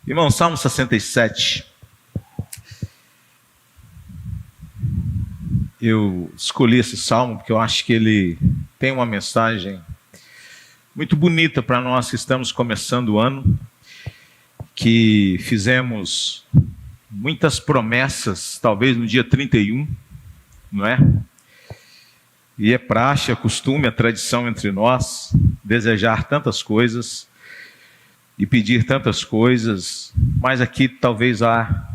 Irmão, Salmo 67. Eu escolhi esse salmo porque eu acho que ele tem uma mensagem muito bonita para nós que estamos começando o ano, que fizemos muitas promessas, talvez no dia 31, não é? E é praxe, é costume, é tradição entre nós desejar tantas coisas e pedir tantas coisas, mas aqui talvez há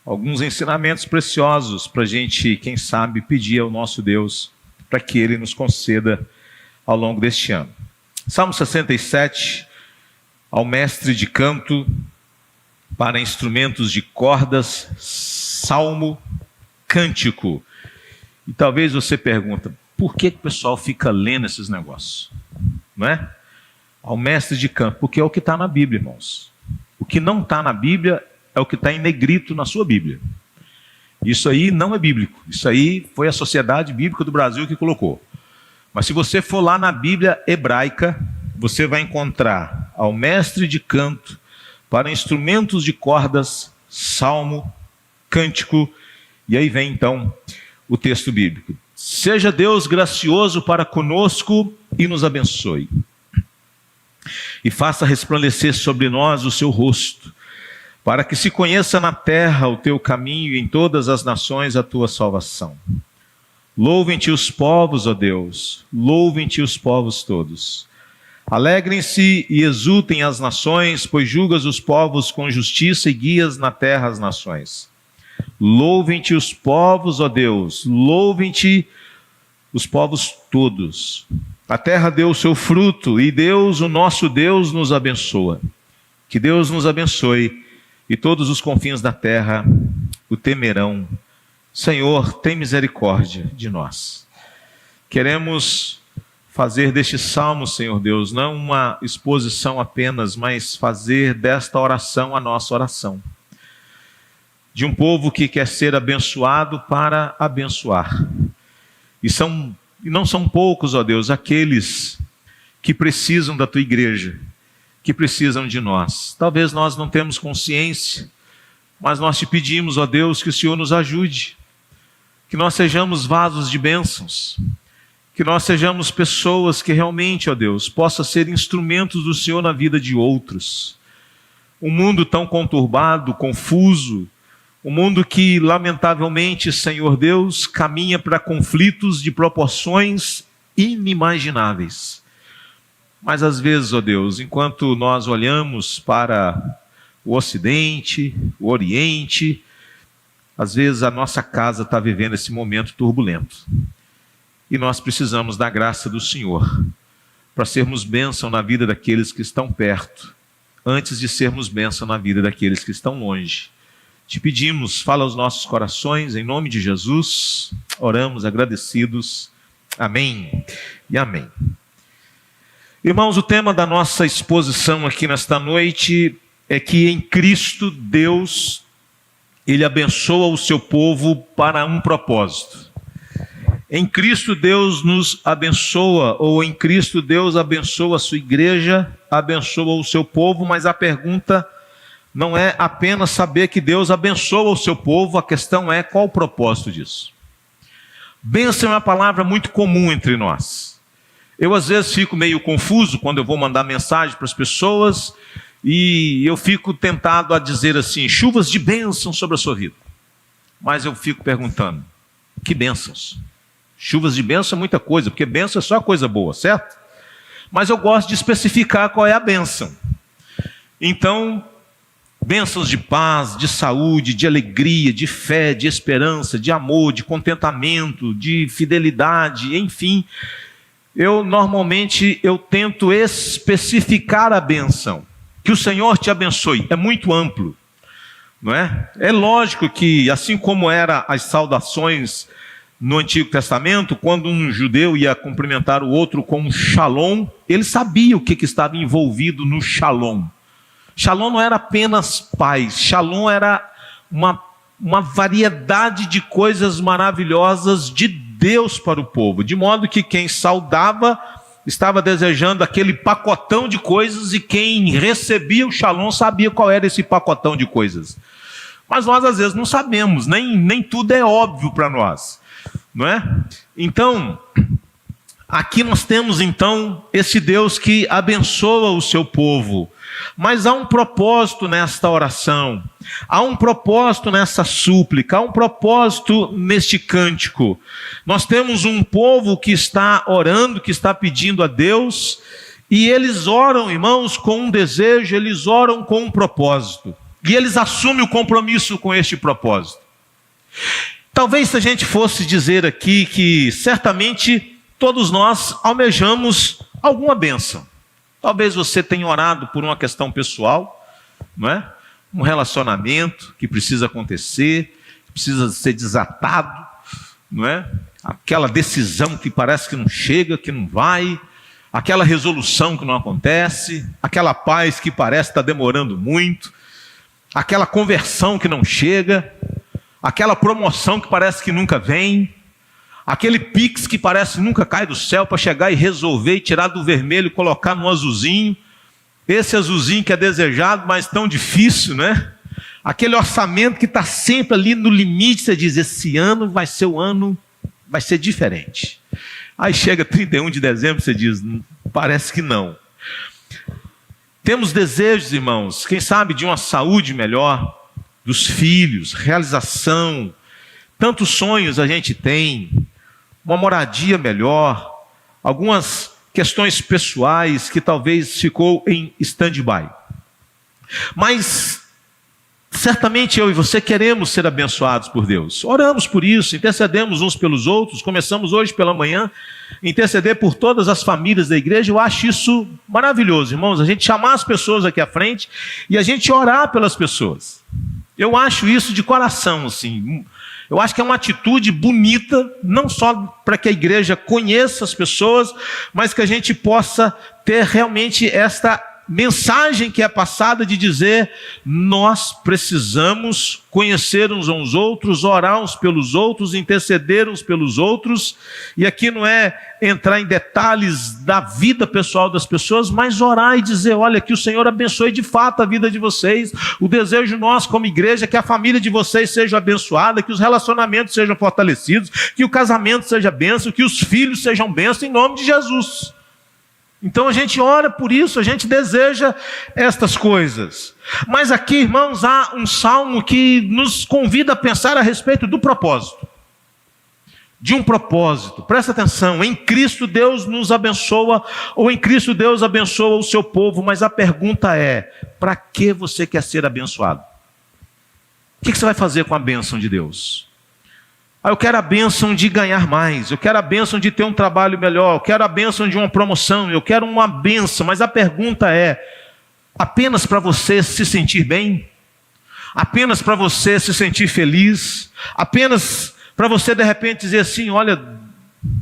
alguns ensinamentos preciosos para a gente, quem sabe, pedir ao nosso Deus para que Ele nos conceda ao longo deste ano. Salmo 67, ao mestre de canto para instrumentos de cordas, salmo, cântico. E talvez você pergunta, por que o pessoal fica lendo esses negócios? Não é? Ao mestre de canto, porque é o que está na Bíblia, irmãos. O que não está na Bíblia é o que está em negrito na sua Bíblia. Isso aí não é bíblico. Isso aí foi a Sociedade Bíblica do Brasil que colocou. Mas se você for lá na Bíblia hebraica, você vai encontrar ao mestre de canto para instrumentos de cordas, salmo, cântico, e aí vem então o texto bíblico. Seja Deus gracioso para conosco e nos abençoe, e faça resplandecer sobre nós o seu rosto, para que se conheça na terra o teu caminho e em todas as nações a tua salvação. Louvem-te os povos, ó Deus, louvem-te os povos todos. Alegrem-se e exultem as nações, pois julgas os povos com justiça e guias na terra as nações. Louvem-te os povos, ó Deus, louvem-te os povos todos. A terra deu o seu fruto e Deus, o nosso Deus, nos abençoa. Que Deus nos abençoe e todos os confins da terra o temerão. Senhor, tem misericórdia de nós. Queremos fazer deste salmo, Senhor Deus, não uma exposição apenas, mas fazer desta oração a nossa oração. De um povo que quer ser abençoado para abençoar. E não são poucos, ó Deus, aqueles que precisam da tua igreja, que precisam de nós. Talvez nós não temos consciência, mas nós te pedimos, ó Deus, que o Senhor nos ajude, que nós sejamos vasos de bênçãos, que nós sejamos pessoas que realmente, ó Deus, possam ser instrumentos do Senhor na vida de outros. Um mundo tão conturbado, confuso, um mundo que, lamentavelmente, Senhor Deus, caminha para conflitos de proporções inimagináveis. Mas às vezes, ó Deus, enquanto nós olhamos para o Ocidente, o Oriente, às vezes a nossa casa está vivendo esse momento turbulento. E nós precisamos da graça do Senhor para sermos bênção na vida daqueles que estão perto, antes de sermos bênção na vida daqueles que estão longe. Te pedimos, fala aos nossos corações, em nome de Jesus, oramos agradecidos. Amém e amém. Irmãos, o tema da nossa exposição aqui nesta noite é que em Cristo Deus, Ele abençoa o seu povo para um propósito. Em Cristo Deus nos abençoa, ou em Cristo Deus abençoa a sua igreja, abençoa o seu povo, mas a pergunta não é apenas saber que Deus abençoa o seu povo, a questão é qual o propósito disso. Bênção é uma palavra muito comum entre nós. Eu às vezes fico meio confuso quando eu vou mandar mensagem para as pessoas e eu fico tentado a dizer assim, chuvas de bênção sobre a sua vida. Mas eu fico perguntando, que bênçãos? Chuvas de bênção é muita coisa, porque bênção é só coisa boa, certo? Mas eu gosto de especificar qual é a bênção. Então, bênçãos de paz, de saúde, de alegria, de fé, de esperança, de amor, de contentamento, de fidelidade, enfim. Normalmente eu tento especificar a bênção. Que o Senhor te abençoe. É muito amplo, não é? É lógico que, assim como eram as saudações no Antigo Testamento, quando um judeu ia cumprimentar o outro com um shalom, ele sabia o que estava envolvido no shalom. Shalom não era apenas paz, shalom era uma variedade de coisas maravilhosas de Deus para o povo, de modo que quem saudava estava desejando aquele pacotão de coisas e quem recebia o Shalom sabia qual era esse pacotão de coisas. Mas nós às vezes não sabemos, nem tudo é óbvio para nós, não é? Então, aqui nós temos então esse Deus que abençoa o seu povo. Mas há um propósito nesta oração, há um propósito nessa súplica, há um propósito neste cântico. Nós temos um povo que está orando, que está pedindo a Deus, e eles oram, irmãos, com um desejo, eles oram com um propósito. E eles assumem o compromisso com este propósito. Talvez se a gente fosse dizer aqui que certamente todos nós almejamos alguma bênção. Talvez você tenha orado por uma questão pessoal, não é? Um relacionamento que precisa acontecer, que precisa ser desatado, não é? Aquela decisão que parece que não chega, que não vai, aquela resolução que não acontece, aquela paz que parece estar demorando muito, aquela conversão que não chega, aquela promoção que parece que nunca vem, aquele pix que parece que nunca cai do céu para chegar e resolver e tirar do vermelho e colocar no azulzinho, esse azulzinho que é desejado, mas tão difícil, né? Aquele orçamento que está sempre ali no limite, você diz, esse ano vai ser o ano, vai ser diferente. Aí chega 31 de dezembro, você diz, parece que não. Temos desejos, irmãos, quem sabe de uma saúde melhor, dos filhos, realização, tantos sonhos a gente tem, uma moradia melhor, algumas questões pessoais que talvez ficou em stand-by. Mas certamente eu e você queremos ser abençoados por Deus. Oramos por isso, intercedemos uns pelos outros, começamos hoje pela manhã, interceder por todas as famílias da igreja. Eu acho isso maravilhoso, irmãos, a gente chamar as pessoas aqui à frente e a gente orar pelas pessoas. Eu acho isso de coração, assim. Eu acho que é uma atitude bonita, não só para que a igreja conheça as pessoas, mas que a gente possa ter realmente esta mensagem que é passada de dizer, nós precisamos conhecer uns aos outros, orar uns pelos outros, interceder uns pelos outros, e aqui não é entrar em detalhes da vida pessoal das pessoas, mas orar e dizer, olha, que o Senhor abençoe de fato a vida de vocês, o desejo nosso como igreja é que a família de vocês seja abençoada, que os relacionamentos sejam fortalecidos, que o casamento seja bênção, que os filhos sejam bênção, em nome de Jesus. Então a gente ora por isso, a gente deseja estas coisas. Mas aqui, irmãos, há um salmo que nos convida a pensar a respeito do propósito. De um propósito, presta atenção, em Cristo Deus nos abençoa, ou em Cristo Deus abençoa o seu povo, mas a pergunta é, para que você quer ser abençoado? O que você vai fazer com a bênção de Deus? Eu quero a bênção de ganhar mais, eu quero a bênção de ter um trabalho melhor, eu quero a bênção de uma promoção, eu quero uma bênção, mas a pergunta é, apenas para você se sentir bem? Apenas para você se sentir feliz? Apenas para você de repente dizer assim, olha,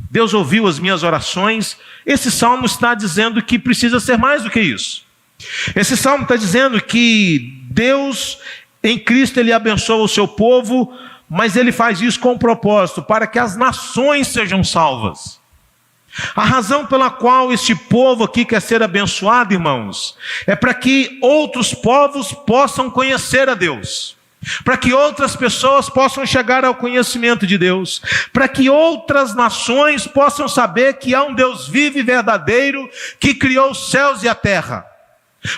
Deus ouviu as minhas orações? Esse salmo está dizendo que precisa ser mais do que isso. Esse salmo está dizendo que Deus, em Cristo, Ele abençoa o seu povo, mas Ele faz isso com um propósito, para que as nações sejam salvas. A razão pela qual este povo aqui quer ser abençoado, irmãos, é para que outros povos possam conhecer a Deus, para que outras pessoas possam chegar ao conhecimento de Deus, para que outras nações possam saber que há um Deus vivo e verdadeiro, que criou os céus e a terra,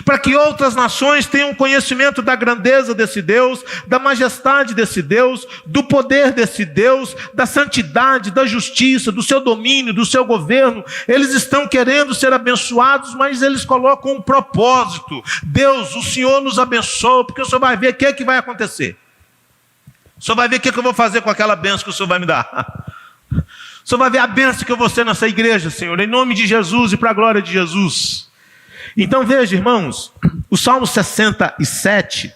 para que outras nações tenham conhecimento da grandeza desse Deus, da majestade desse Deus, do poder desse Deus, da santidade, da justiça, do seu domínio, do seu governo. Eles estão querendo ser abençoados, mas eles colocam um propósito. Deus, o Senhor nos abençoa, porque o Senhor vai ver o que é que vai acontecer. O Senhor vai ver o que é que eu vou fazer com aquela bênção que o Senhor vai me dar. O Senhor vai ver a bênção que eu vou ter nessa igreja, Senhor, em nome de Jesus e para a glória de Jesus. Então veja, irmãos, o Salmo 67,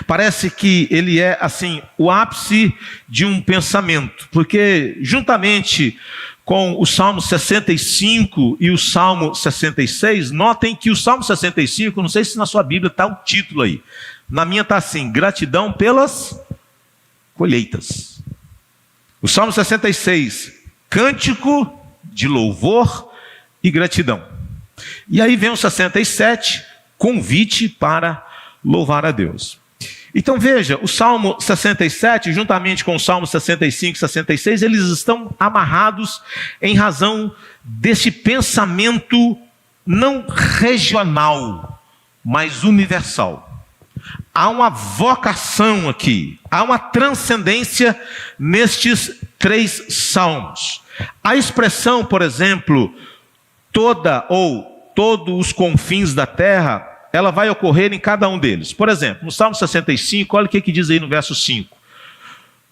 parece que ele é assim, o ápice de um pensamento, porque juntamente com o Salmo 65 e o Salmo 66, notem que o Salmo 65, não sei se na sua Bíblia está o título aí, na minha está assim, gratidão pelas colheitas. O Salmo 66, cântico de louvor e gratidão. E aí vem o 67, convite para louvar a Deus. Então veja, o Salmo 67, juntamente com o Salmo 65 e 66, eles estão amarrados em razão desse pensamento não regional, mas universal. Há uma vocação aqui, há uma transcendência nestes 3 salmos. A expressão, por exemplo, toda ou todos os confins da terra, ela vai ocorrer em cada um deles. Por exemplo, no Salmo 65, olha o que diz aí no verso 5.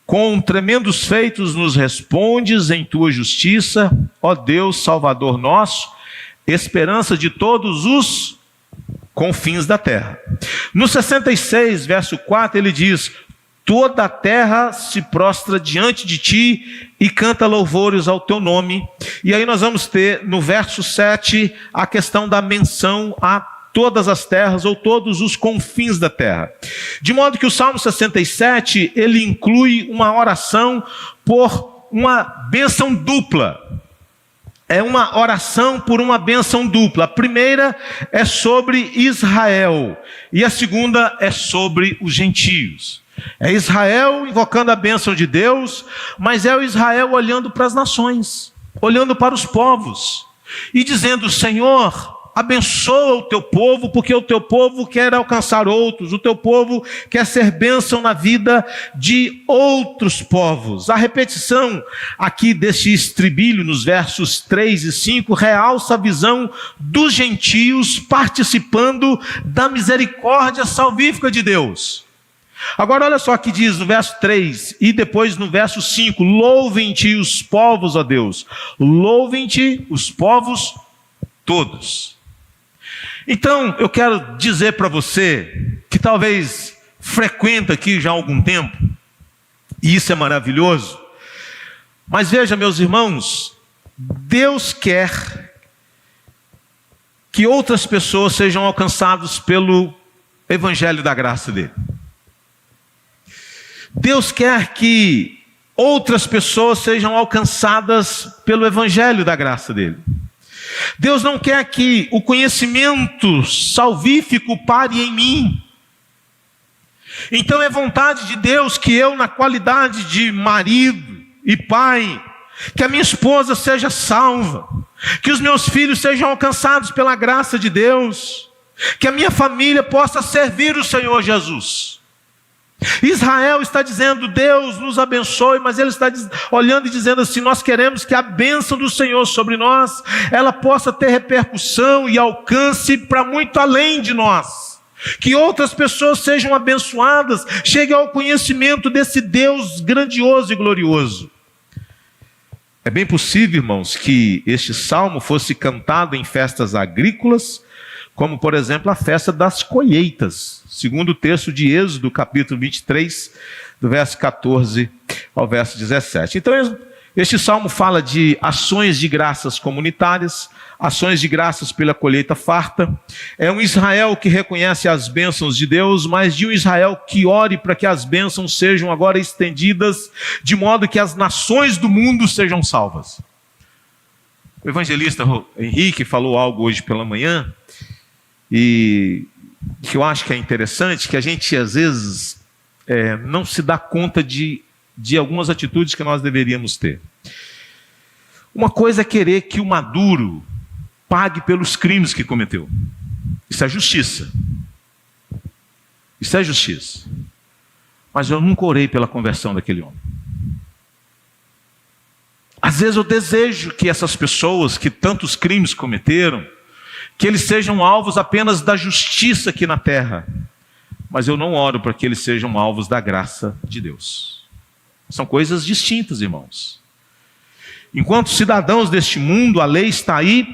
Com tremendos feitos nos respondes em tua justiça, ó Deus, Salvador nosso, esperança de todos os confins da terra. No 66, verso 4, ele diz: toda a terra se prostra diante de ti e canta louvores ao teu nome. E aí nós vamos ter no verso 7 a questão da menção a todas as terras ou todos os confins da terra. De modo que o Salmo 67, ele inclui uma oração por uma bênção dupla. É uma oração por uma bênção dupla. A primeira é sobre Israel e a segunda é sobre os gentios. É Israel invocando a bênção de Deus, mas é o Israel olhando para as nações, olhando para os povos e dizendo: Senhor, abençoa o teu povo, porque o teu povo quer alcançar outros, o teu povo quer ser bênção na vida de outros povos. A repetição aqui deste estribilho nos versos 3 e 5 realça a visão dos gentios participando da misericórdia salvífica de Deus. Agora olha só o que diz no verso 3 e depois no verso 5: louvem-te os povos, ó Deus, louvem-te os povos todos. Então, eu quero dizer para você, que talvez frequenta aqui já há algum tempo, e isso é maravilhoso, mas veja, meus irmãos, Deus quer que outras pessoas sejam alcançadas pelo Evangelho da graça dele. Deus quer que outras pessoas sejam alcançadas pelo Evangelho da graça dele. Deus não quer que o conhecimento salvífico pare em mim. Então é vontade de Deus que eu, na qualidade de marido e pai, que a minha esposa seja salva, que os meus filhos sejam alcançados pela graça de Deus, que a minha família possa servir o Senhor Jesus. Israel está dizendo: Deus nos abençoe, mas ele está olhando e dizendo assim: nós queremos que a bênção do Senhor sobre nós, ela possa ter repercussão e alcance para muito além de nós, que outras pessoas sejam abençoadas, cheguem ao conhecimento desse Deus grandioso e glorioso. É bem possível, irmãos, que este salmo fosse cantado em festas agrícolas, como por exemplo a festa das colheitas, segundo o texto de Êxodo, capítulo 23, do verso 14 ao verso 17. Então, este salmo fala de ações de graças comunitárias, ações de graças pela colheita farta. É um Israel que reconhece as bênçãos de Deus, mas de um Israel que ore para que as bênçãos sejam agora estendidas, de modo que as nações do mundo sejam salvas. O evangelista Henrique falou algo hoje pela manhã, e que eu acho que é interessante, que a gente às vezes não se dá conta de algumas atitudes que nós deveríamos ter. Uma coisa é querer que o Maduro pague pelos crimes que cometeu. Isso é justiça. Isso é justiça. Mas eu nunca orei pela conversão daquele homem. Às vezes eu desejo que essas pessoas que tantos crimes cometeram, que eles sejam alvos apenas da justiça aqui na terra, mas eu não oro para que eles sejam alvos da graça de Deus. São coisas distintas, irmãos. Enquanto cidadãos deste mundo, a lei está aí,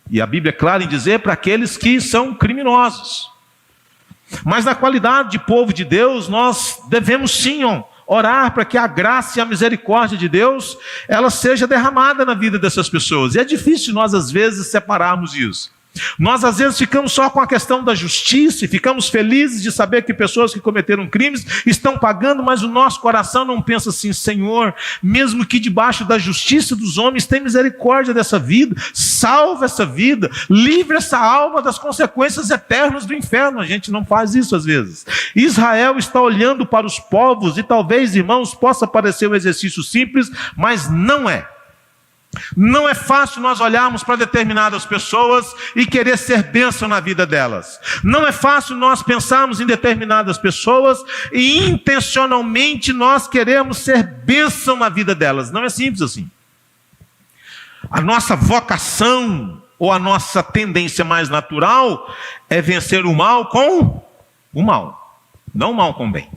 e a Bíblia é clara em dizer para aqueles que são criminosos. Mas na qualidade de povo de Deus, nós devemos sim orar para que a graça e a misericórdia de Deus, ela seja derramada na vida dessas pessoas. E é difícil nós às vezes separarmos isso. Nós às vezes ficamos só com a questão da justiça e ficamos felizes de saber que pessoas que cometeram crimes estão pagando, mas o nosso coração não pensa assim: Senhor, mesmo que debaixo da justiça dos homens, tem misericórdia dessa vida, salva essa vida, livre essa alma das consequências eternas do inferno. A gente não faz isso às vezes. Israel está olhando para os povos e talvez, irmãos, possa parecer um exercício simples, mas não é. Não é fácil nós olharmos para determinadas pessoas e querer ser bênção na vida delas. Não é fácil nós pensarmos em determinadas pessoas e intencionalmente nós queremos ser bênção na vida delas. Não é simples assim. A nossa vocação ou a nossa tendência mais natural é vencer o mal com o mal, não o mal com o bem.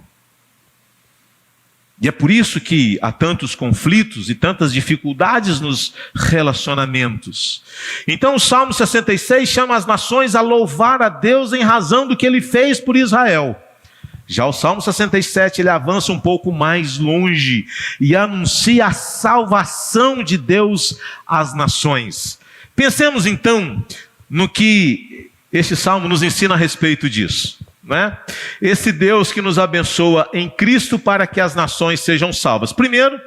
E é por isso que há tantos conflitos e tantas dificuldades nos relacionamentos. Então o Salmo 66 chama as nações a louvar a Deus em razão do que ele fez por Israel. Já o Salmo 67 ele avança um pouco mais longe e anuncia a salvação de Deus às nações. Pensemos então no que este Salmo nos ensina a respeito disso. Né? Esse Deus que nos abençoa em Cristo para que as nações sejam salvas. Primeiro,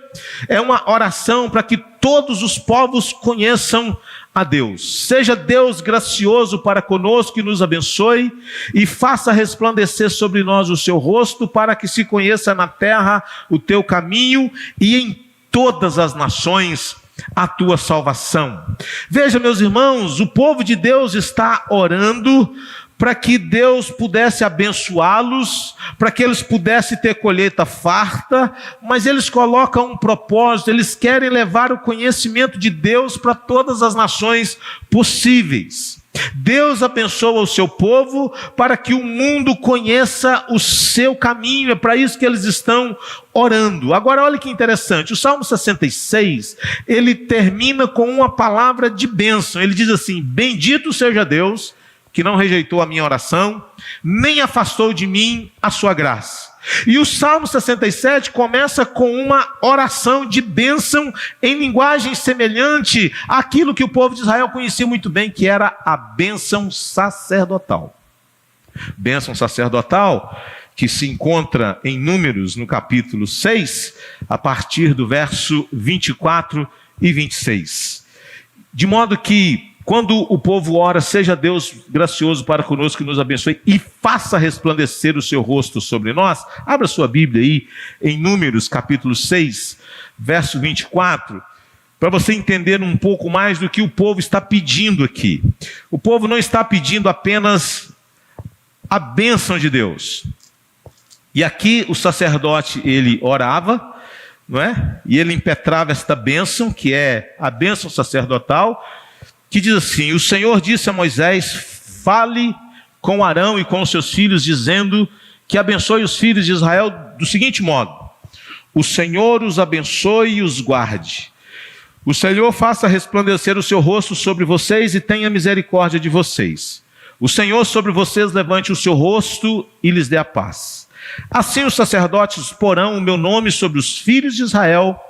é uma oração para que todos os povos conheçam a Deus. Seja Deus gracioso para conosco e nos abençoe e faça resplandecer sobre nós o seu rosto para que se conheça na terra o teu caminho e em todas as nações a tua salvação. Veja, meus irmãos, o povo de Deus está orando para que Deus pudesse abençoá-los, para que eles pudessem ter colheita farta, mas eles colocam um propósito, eles querem levar o conhecimento de Deus para todas as nações possíveis. Deus abençoa o seu povo para que o mundo conheça o seu caminho, é para isso que eles estão orando. Agora olha que interessante, o Salmo 66, ele termina com uma palavra de bênção, ele diz assim: bendito seja Deus, que não rejeitou a minha oração, nem afastou de mim a sua graça. E o Salmo 67 começa com uma oração de bênção em linguagem semelhante àquilo que o povo de Israel conhecia muito bem, que era a bênção sacerdotal. Bênção sacerdotal que se encontra em Números, no capítulo 6, a partir do verso 24 e 26. De modo que quando o povo ora, seja Deus gracioso para conosco e nos abençoe e faça resplandecer o seu rosto sobre nós. Abra sua Bíblia aí em Números capítulo 6, verso 24, para você entender um pouco mais do que o povo está pedindo aqui. O povo não está pedindo apenas a bênção de Deus. E aqui o sacerdote, ele orava, não é? E ele impetrava esta bênção, que é a bênção sacerdotal, que diz assim: o Senhor disse a Moisés, fale com Arão e com os seus filhos, dizendo que abençoe os filhos de Israel do seguinte modo: o Senhor os abençoe e os guarde. O Senhor faça resplandecer o seu rosto sobre vocês e tenha misericórdia de vocês. O Senhor sobre vocês levante o seu rosto e lhes dê a paz. Assim os sacerdotes porão o meu nome sobre os filhos de Israel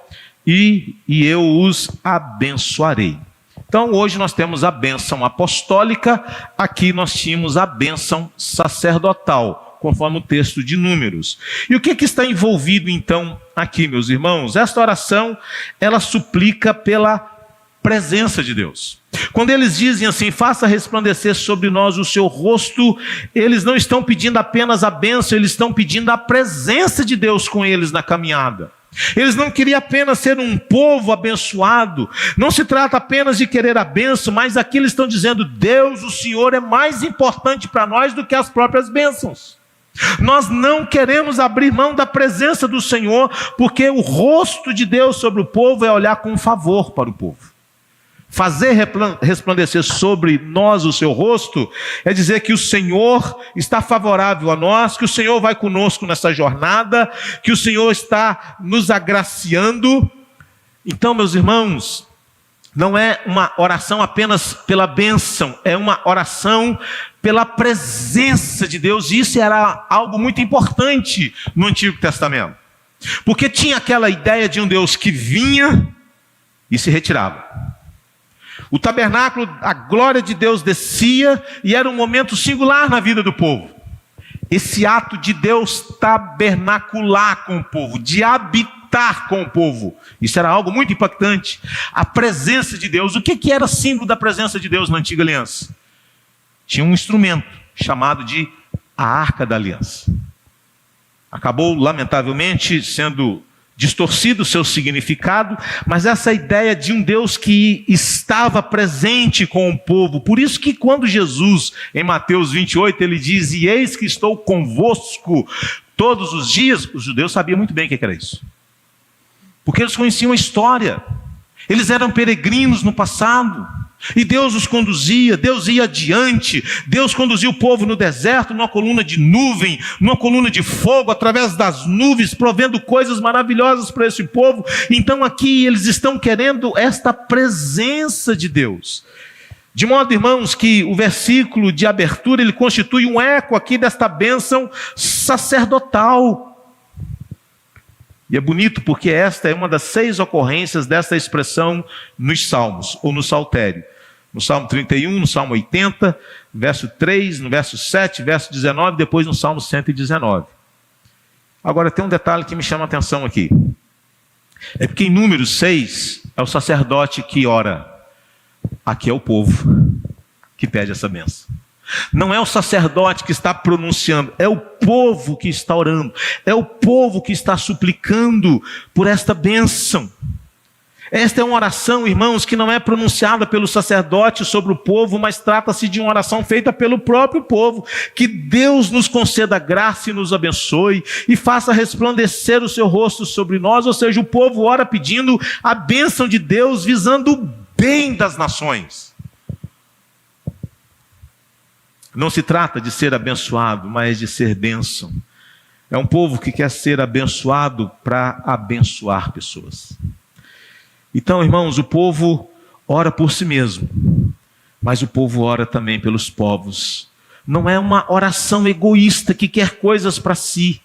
e eu os abençoarei. Então hoje nós temos a bênção apostólica, aqui nós tínhamos a bênção sacerdotal, conforme o texto de Números. E o que está envolvido então aqui, meus irmãos? Esta oração, ela suplica pela presença de Deus. Quando eles dizem assim, faça resplandecer sobre nós o seu rosto, eles não estão pedindo apenas a bênção, eles estão pedindo a presença de Deus com eles na caminhada. Eles não queriam apenas ser um povo abençoado, não se trata apenas de querer a bênção, mas aqui eles estão dizendo: Deus, o Senhor é mais importante para nós do que as próprias bênçãos. Nós não queremos abrir mão da presença do Senhor, porque o rosto de Deus sobre o povo é olhar com favor para o povo. Fazer resplandecer sobre nós o seu rosto é dizer que o Senhor está favorável a nós, que o Senhor vai conosco nessa jornada, que o Senhor está nos agraciando. Então, meus irmãos, não é uma oração apenas pela bênção, é uma oração pela presença de Deus. E isso era algo muito importante no Antigo Testamento, porque tinha aquela ideia de um Deus que vinha e se retirava. O tabernáculo, a glória de Deus descia e era um momento singular na vida do povo. Esse ato de Deus tabernacular com o povo, de habitar com o povo, isso era algo muito impactante. A presença de Deus. O que era símbolo da presença de Deus na antiga aliança? Tinha um instrumento chamado de a Arca da Aliança. Acabou, lamentavelmente, sendo distorcido o seu significado, mas essa ideia de um Deus que estava presente com o povo. Por isso que quando Jesus, em Mateus 28, ele diz: e eis que estou convosco todos os dias, os judeus sabiam muito bem o que era isso. Porque eles conheciam a história. Eles eram peregrinos no passado. E Deus os conduzia, Deus ia adiante, Deus conduzia o povo no deserto, numa coluna de nuvem, numa coluna de fogo, através das nuvens, provendo coisas maravilhosas para esse povo. Então aqui eles estão querendo esta presença de Deus. De modo, irmãos, que o versículo de abertura, ele constitui um eco aqui desta bênção sacerdotal. E é bonito porque esta é uma das 6 ocorrências desta expressão nos Salmos, ou no Saltério. No Salmo 31, no Salmo 80, verso 3, no verso 7, verso 19, depois no Salmo 119. Agora tem um detalhe que me chama a atenção aqui. É porque em Números 6 é o sacerdote que ora. Aqui é o povo que pede essa bênção. Não é o sacerdote que está pronunciando, é o povo que está orando, é o povo que está suplicando por esta bênção. Esta é uma oração, irmãos, que não é pronunciada pelo sacerdote sobre o povo, mas trata-se de uma oração feita pelo próprio povo. Que Deus nos conceda graça e nos abençoe e faça resplandecer o seu rosto sobre nós. Ou seja, o povo ora pedindo a bênção de Deus, visando o bem das nações. Não se trata de ser abençoado, mas de ser bênção. É um povo que quer ser abençoado para abençoar pessoas. Então, irmãos, o povo ora por si mesmo, mas o povo ora também pelos povos. Não é uma oração egoísta que quer coisas para si.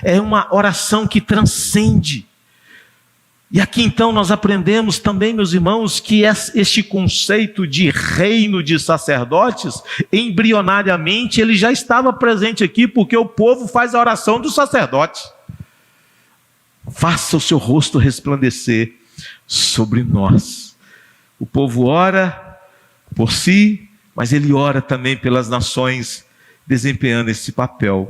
É uma oração que transcende. E aqui então nós aprendemos também, meus irmãos, que este conceito de reino de sacerdotes, embrionariamente, ele já estava presente aqui, porque o povo faz a oração do sacerdote. Faça o seu rosto resplandecer sobre nós. O povo ora por si, mas ele ora também pelas nações, desempenhando esse papel.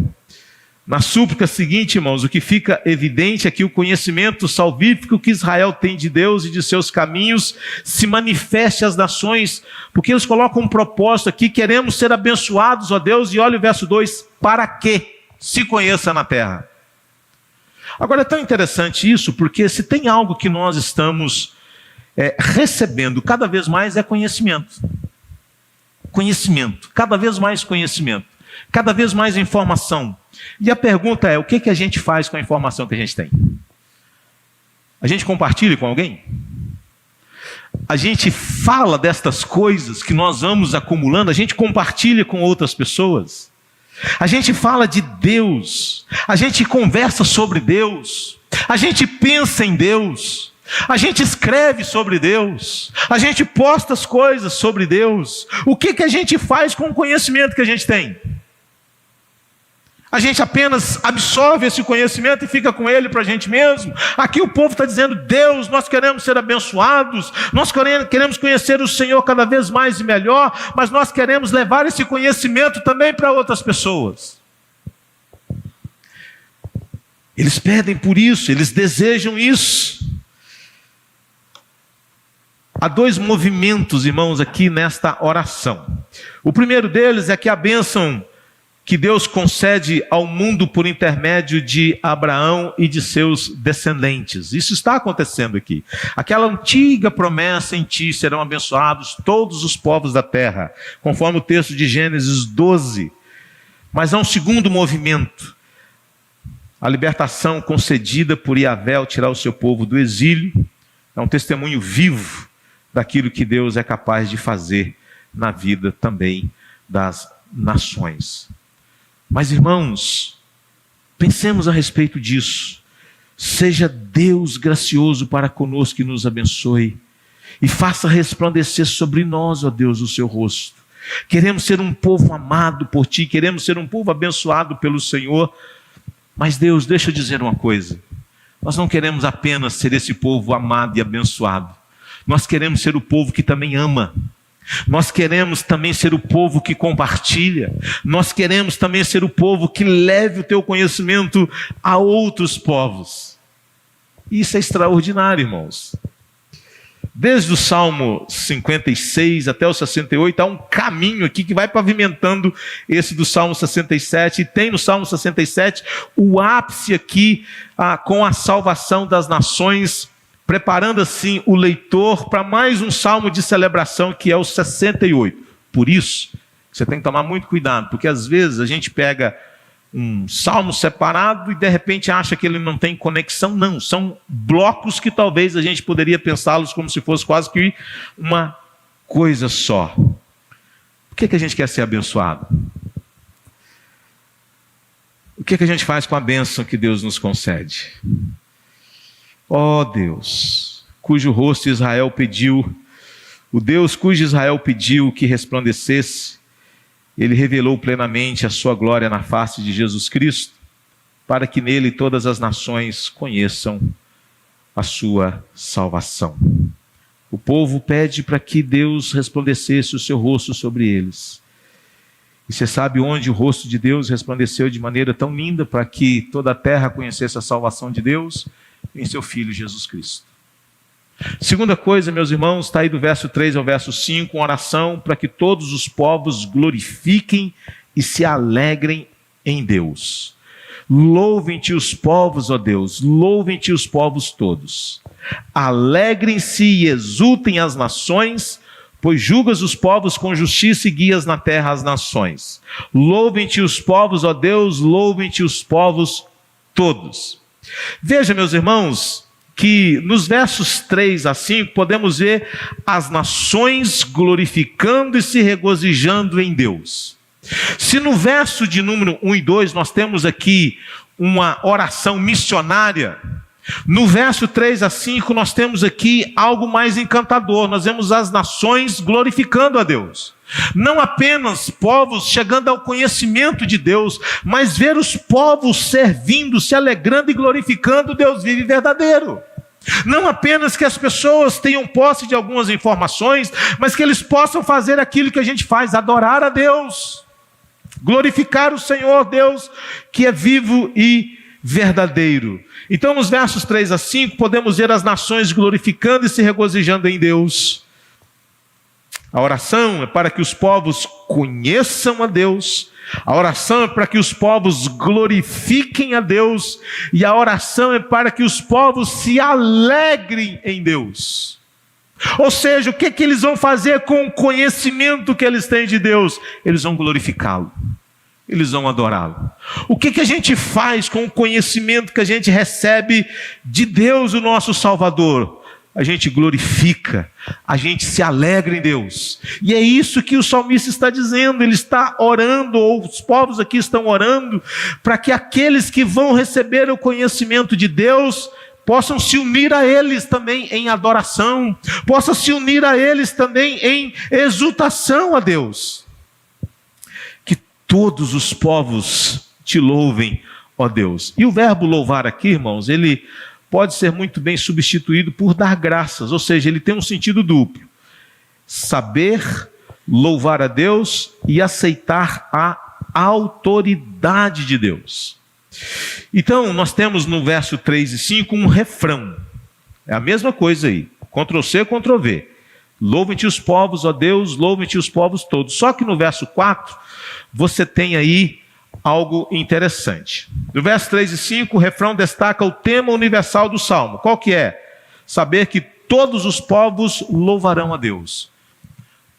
Na súplica seguinte, irmãos, o que fica evidente é que o conhecimento salvífico que Israel tem de Deus e de seus caminhos se manifeste às nações, porque eles colocam um propósito aqui: queremos ser abençoados, ó Deus, e olha o verso 2, para que se conheça na terra. Agora é tão interessante isso, porque se tem algo que nós estamos recebendo cada vez mais é conhecimento. Conhecimento, cada vez mais conhecimento, cada vez mais informação. E a pergunta é: o que a gente faz com a informação que a gente tem? A gente compartilha com alguém? A gente fala destas coisas que nós vamos acumulando, a gente compartilha com outras pessoas? A gente fala de Deus, a gente conversa sobre Deus, a gente pensa em Deus, a gente escreve sobre Deus, a gente posta as coisas sobre Deus. O que a gente faz com o conhecimento que a gente tem? A gente apenas absorve esse conhecimento e fica com ele para a gente mesmo? Aqui o povo está dizendo: Deus, nós queremos ser abençoados, nós queremos conhecer o Senhor cada vez mais e melhor, mas nós queremos levar esse conhecimento também para outras pessoas. Eles pedem por isso, eles desejam isso. Há 2 movimentos, irmãos, aqui nesta oração. O primeiro deles é que a bênção que Deus concede ao mundo por intermédio de Abraão e de seus descendentes. Isso está acontecendo aqui. Aquela antiga promessa: em ti serão abençoados todos os povos da terra, conforme o texto de Gênesis 12. Mas há um segundo movimento: a libertação concedida por Yahvé ao tirar o seu povo do exílio. É um testemunho vivo daquilo que Deus é capaz de fazer na vida também das nações. Mas, irmãos, pensemos a respeito disso. Seja Deus gracioso para conosco e nos abençoe. e faça resplandecer sobre nós, ó Deus, o seu rosto. Queremos ser um povo amado por Ti, queremos ser um povo abençoado pelo Senhor, mas Deus, deixa eu dizer uma coisa, nós não queremos apenas ser esse povo amado e abençoado, nós queremos ser o povo que também ama, nós queremos também ser o povo que compartilha, nós queremos também ser o povo que leve o Teu conhecimento a outros povos. Isso é extraordinário, irmãos. Desde o Salmo 56 até o 68, há um caminho aqui que vai pavimentando esse do Salmo 67, e tem no Salmo 67 o ápice aqui com a salvação das nações, preparando assim o leitor para mais um salmo de celebração, que é o 68. Por isso, você tem que tomar muito cuidado, porque às vezes a gente pega um salmo separado e de repente acha que ele não tem conexão. Não, são blocos que talvez a gente poderia pensá-los como se fosse quase que uma coisa só. Por que a gente quer ser abençoado? O que a gente faz com a bênção que Deus nos concede? Ó Deus, cujo rosto Israel pediu, o Deus cujo Israel pediu que resplandecesse, Ele revelou plenamente a sua glória na face de Jesus Cristo, para que nele todas as nações conheçam a sua salvação. O povo pede para que Deus resplandecesse o seu rosto sobre eles. E você sabe onde o rosto de Deus resplandeceu de maneira tão linda para que toda a terra conhecesse a salvação de Deus? Em seu Filho Jesus Cristo. Segunda coisa, meus irmãos, está aí do verso 3 ao verso 5, uma oração para que todos os povos glorifiquem e se alegrem em Deus. Louvem-te os povos, ó Deus, louvem-te os povos todos. Alegrem-se e exultem as nações, pois julgas os povos com justiça e guias na terra as nações. Louvem-te os povos, ó Deus, louvem-te os povos todos. Veja, meus irmãos, que nos versos 3 a 5 podemos ver as nações glorificando e se regozijando em Deus. Se no verso de número 1 e 2 nós temos aqui uma oração missionária, no verso 3 a 5 nós temos aqui algo mais encantador. Nós vemos as nações glorificando a Deus. Não apenas povos chegando ao conhecimento de Deus, mas ver os povos servindo, se alegrando e glorificando o Deus vivo e verdadeiro. Não apenas que as pessoas tenham posse de algumas informações, mas que eles possam fazer aquilo que a gente faz, adorar a Deus, glorificar o Senhor Deus, que é vivo e verdadeiro. Então, nos versos 3 a 5, podemos ver as nações glorificando e se regozijando em Deus. A oração é para que os povos conheçam a Deus, a oração é para que os povos glorifiquem a Deus, e a oração é para que os povos se alegrem em Deus. Ou seja, o que eles vão fazer com o conhecimento que eles têm de Deus? Eles vão glorificá-lo, eles vão adorá-lo. O que a gente faz com o conhecimento que a gente recebe de Deus, o nosso Salvador? A gente glorifica, a gente se alegra em Deus. E é isso que o salmista está dizendo. Ele está orando, ou os povos aqui estão orando, para que aqueles que vão receber o conhecimento de Deus possam se unir a eles também em adoração, possam se unir a eles também em exultação a Deus. Que todos os povos te louvem, ó Deus. E o verbo louvar aqui, irmãos, ele pode ser muito bem substituído por dar graças, ou seja, ele tem um sentido duplo. Saber louvar a Deus e aceitar a autoridade de Deus. Então, nós temos no verso 3 e 5 um refrão. É a mesma coisa aí, Ctrl+C, Ctrl+V. Louvem-te os povos, ó Deus, louvem-te os povos todos. Só que no verso 4, você tem aí algo interessante. No verso 3 e 5, o refrão destaca o tema universal do Salmo. Qual que é? Saber que todos os povos louvarão a Deus.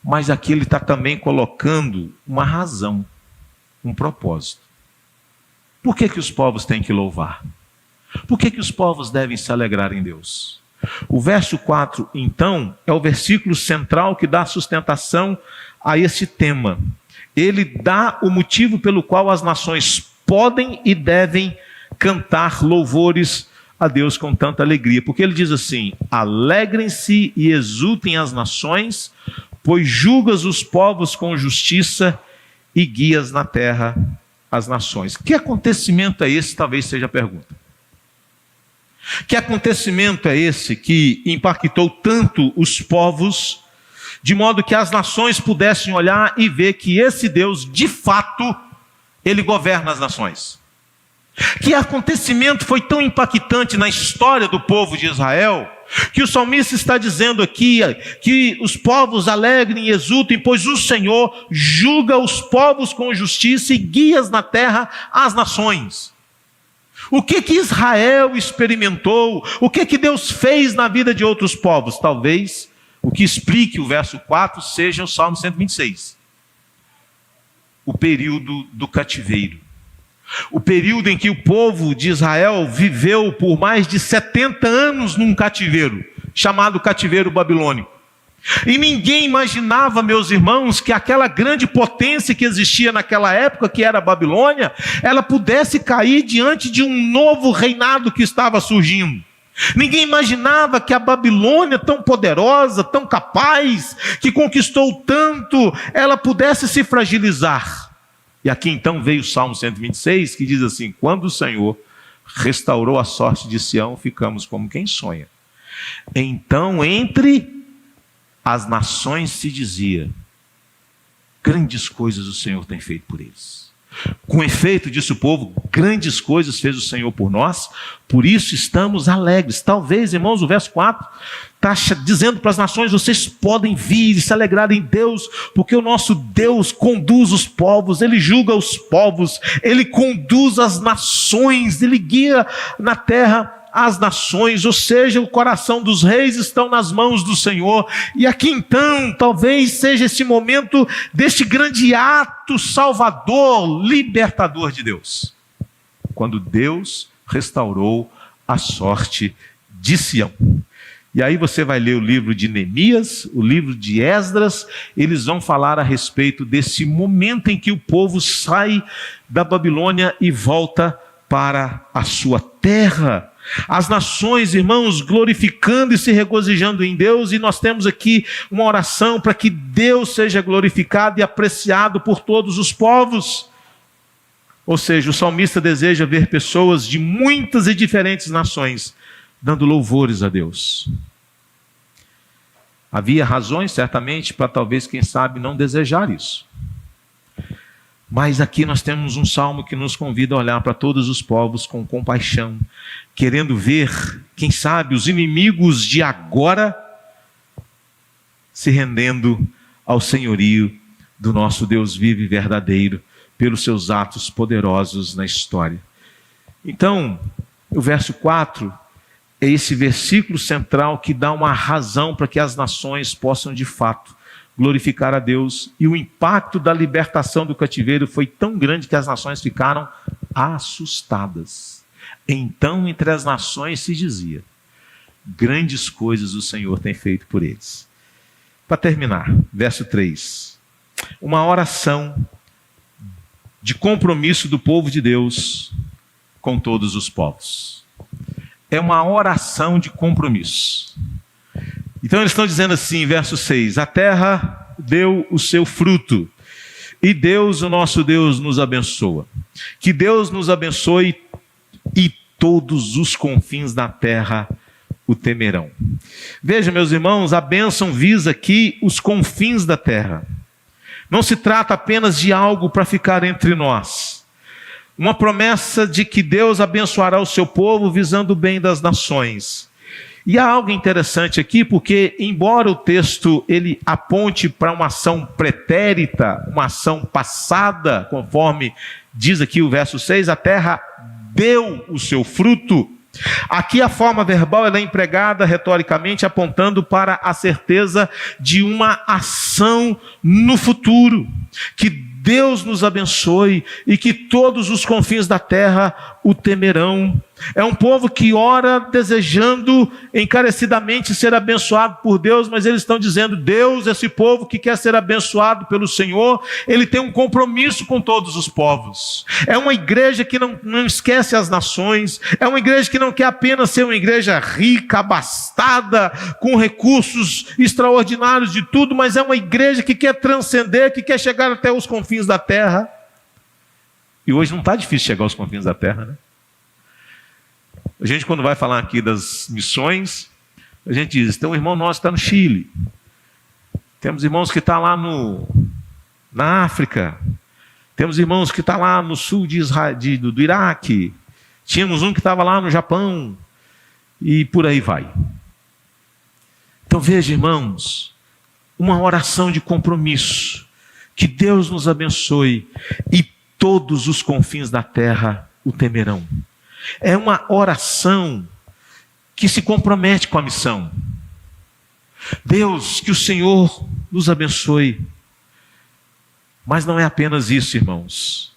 Mas aqui ele está também colocando uma razão, um propósito. Por que os povos têm que louvar? Por que os povos devem se alegrar em Deus? O verso 4, então, é o versículo central que dá sustentação a esse tema. Ele dá o motivo pelo qual as nações podem e devem cantar louvores a Deus com tanta alegria, porque ele diz assim: alegrem-se e exultem as nações, pois julgas os povos com justiça e guias na terra as nações. Que acontecimento é esse? Talvez seja a pergunta. Que acontecimento é esse que impactou tanto os povos, de modo que as nações pudessem olhar e ver que esse Deus, de fato, ele governa as nações? Que acontecimento foi tão impactante na história do povo de Israel, que o salmista está dizendo aqui que os povos alegrem e exultem, pois o Senhor julga os povos com justiça e guias na terra as nações. O que Israel experimentou? O que Deus fez na vida de outros povos? Talvez o que explique o verso 4 seja o Salmo 126. O período do cativeiro. O período em que o povo de Israel viveu por mais de 70 anos num cativeiro, chamado cativeiro babilônico. E ninguém imaginava, meus irmãos, que aquela grande potência que existia naquela época, que era a Babilônia, ela pudesse cair diante de um novo reinado que estava surgindo. Ninguém imaginava que a Babilônia, tão poderosa, tão capaz, que conquistou tanto, ela pudesse se fragilizar. E aqui então veio o Salmo 126, que diz assim: quando o Senhor restaurou a sorte de Sião, ficamos como quem sonha. Então entre as nações se dizia: grandes coisas o Senhor tem feito por eles. Com efeito, disse o povo, grandes coisas fez o Senhor por nós, por isso estamos alegres. Talvez, irmãos, o verso 4 está dizendo para as nações: vocês podem vir e se alegrar em Deus, porque o nosso Deus conduz os povos, Ele julga os povos, Ele conduz as nações, Ele guia na terra as nações, ou seja, o coração dos reis estão nas mãos do Senhor. E aqui então, talvez seja esse momento deste grande ato salvador, libertador de Deus, quando Deus restaurou a sorte de Sião. E aí você vai ler o livro de Neemias, o livro de Esdras, eles vão falar a respeito desse momento em que o povo sai da Babilônia e volta para a sua terra. As nações, irmãos, glorificando e se regozijando em Deus, e nós temos aqui uma oração para que Deus seja glorificado e apreciado por todos os povos. Ou seja, o salmista deseja ver pessoas de muitas e diferentes nações dando louvores a Deus. Havia razões, certamente, para talvez, quem sabe, não desejar isso. Mas aqui nós temos um salmo que nos convida a olhar para todos os povos com compaixão, querendo ver, quem sabe, os inimigos de agora se rendendo ao senhorio do nosso Deus vivo e verdadeiro, pelos seus atos poderosos na história. Então, o verso 4 é esse versículo central que dá uma razão para que as nações possam de fato glorificar a Deus, e o impacto da libertação do cativeiro foi tão grande que as nações ficaram assustadas. Então, entre as nações se dizia: grandes coisas o Senhor tem feito por eles. Para terminar, verso 3. Uma oração de compromisso do povo de Deus com todos os povos. É uma oração de compromisso. Então eles estão dizendo assim, verso 6, a terra deu o seu fruto, e Deus, o nosso Deus, nos abençoa. Que Deus nos abençoe e todos os confins da terra o temerão. Veja, meus irmãos, a bênção visa aqui os confins da terra. Não se trata apenas de algo para ficar entre nós. Uma promessa de que Deus abençoará o seu povo visando o bem das nações. E há algo interessante aqui, porque embora o texto ele aponte para uma ação pretérita, uma ação passada, conforme diz aqui o verso 6, a terra deu o seu fruto. Aqui a forma verbal ela é empregada retoricamente, apontando para a certeza de uma ação no futuro, que Deus nos abençoe e que todos os confins da terra o temerão. É um povo que ora desejando encarecidamente ser abençoado por Deus, mas eles estão dizendo: Deus, esse povo que quer ser abençoado pelo Senhor, ele tem um compromisso com todos os povos. É uma igreja que não esquece as nações, é uma igreja que não quer apenas ser uma igreja rica, abastada, com recursos extraordinários de tudo, mas é uma igreja que quer transcender, que quer chegar até os confins da terra. E hoje não está difícil chegar aos confins da terra, né? A gente, quando vai falar aqui das missões, a gente diz: tem um irmão nosso que está no Chile, temos irmãos que estão lá na África, temos irmãos que estão lá no sul de Israel, do Iraque, tínhamos um que estava lá no Japão, e por aí vai. Então veja, irmãos, uma oração de compromisso, que Deus nos abençoe e todos os confins da terra o temerão. É uma oração que se compromete com a missão. Deus, que o Senhor nos abençoe. Mas não é apenas isso, irmãos.